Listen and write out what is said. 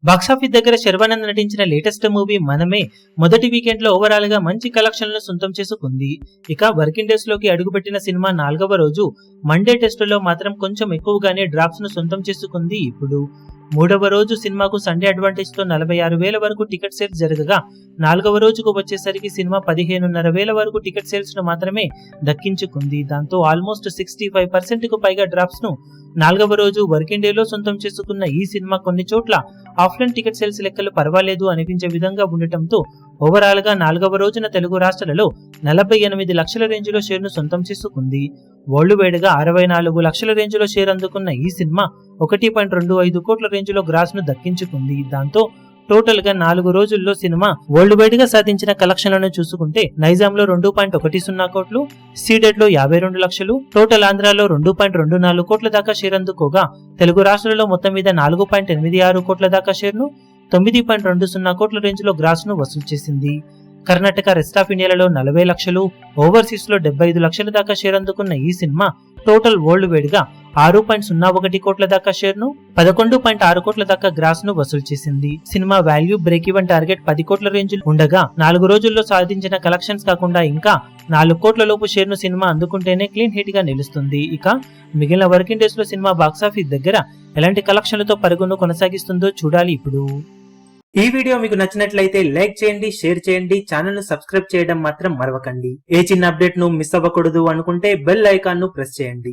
Box office దగ్గర శర్వానంద్ నటించిన latest movie మనమే మొదటి వీకెండ్ లో ఓవరాల్ గా మంచి కలెక్షన్లను సొంతం చేసుకుంది. ఇక వర్కింగ్ డేస్ లోకి అడుగుపెట్టిన సినిమా 4వ రోజు మండే టెస్ట్ లో మాత్రం కొంచెం ఎక్కువగానే డ్రాప్స్ ను సొంతం చేసుకుంది. ఇప్పుడు 3వ రోజు సినిమాకు సండే అడ్వాంటేజ్ తో 46,000 వరకు టికెట్ సేల్స్ జరగగా 4వ రోజుకు వచ్చేసరికి సినిమా 15,500 వరకు టికెట్ సేల్స్ ను మాత్రమే దక్కించుకుంది. దాంతో ఆల్మోస్ట్ 65% కు పైగా డ్రాప్స్ ను 4వ రోజు వర్కింగ్ డే లో సొంతం చేసుకున్న ఈ సినిమా కొన్ని చోట్ల ఆఫ్లైన్ టికెట్ సేల్స్ లెక్కలు పర్వాలేదు అనిపించే విధంగా ఉండటంతో ఓవరాల్ గా 4వ రోజున తెలుగు రాష్ట్రాలలో 48 లక్షల రేంజ్ లో షేర్ ను సొంతం చేసుకుంది. వరల్డ్ వైడ్ గా 64 లక్షల రేంజ్ లో షేర్ అందుకున్న ఈ సినిమా 1.25 కోట్ల రేంజ్ లో గ్రాస్ ను దక్కించుకుంది. దాంతో టోటల్ గా 4 రోజుల్లో సినిమా వరల్డ్ వైడ్ గా సాధించిన కలెక్షన్లను చూసుకుంటే నైజాంలో 2.10 కోట్లు, సీడెడ్ లో 52 లక్షలు, టోటల్ ఆంధ్రాలో 2.24 కోట్ల దాకా షేర్ అందుకోగా తెలుగు రాష్ట్రాలలో మొత్తం మీద 4.86 కోట్ల దాకా షేర్ ను 9.20 కోట్ల రేంజ్ లో గ్రాస్ ను వసూలు చేసింది. కర్ణాటక, రెస్ట్ ఆఫ్ ఇండియాలో 40 లక్షలు, ఓవర్సీస్ లో 75 లక్షల దాకా షేర్ అందుకున్న ఈ సినిమా టోటల్ వరల్డ్ వైడ్ గా 6.01 కోట్ల దాకా షేర్ ను 11.6 కోట్ల దాకా గ్రాస్ ను వసూలు చేసింది. Cinema value break even target 10 కోట్ల రేంజ్ ఉండగా 4 రోజుల్లో సాధించిన కలెక్షన్స్ కాకుండా ఇంకా 4 కోట్ల లోపు షేర్ ను సినిమా అందుకుంటేనే క్లీన్ హిట్ గా నిలుస్తుంది. ఇక మిగిలిన వర్కింగ్ డేస్ లో సినిమా బాక్సాఫీస్ దగ్గర ఎలాంటి కలెక్షన్లతో పరుగును కొనసాగిస్తుందో చూడాలి. ఇప్పుడు ఈ వీడియో మీకు నచ్చినట్లయితే లైక్ చేయండి, షేర్ చేయండి, ఛానల్ ను సబ్స్క్రైబ్ చేయడం మాత్రం మరవకండి. ఏ చిన్న అప్డేట్ ను మిస్ అవ్వకూడదు అనుకుంటే బెల్ ఐకాన్ ను ప్రెస్ చేయండి.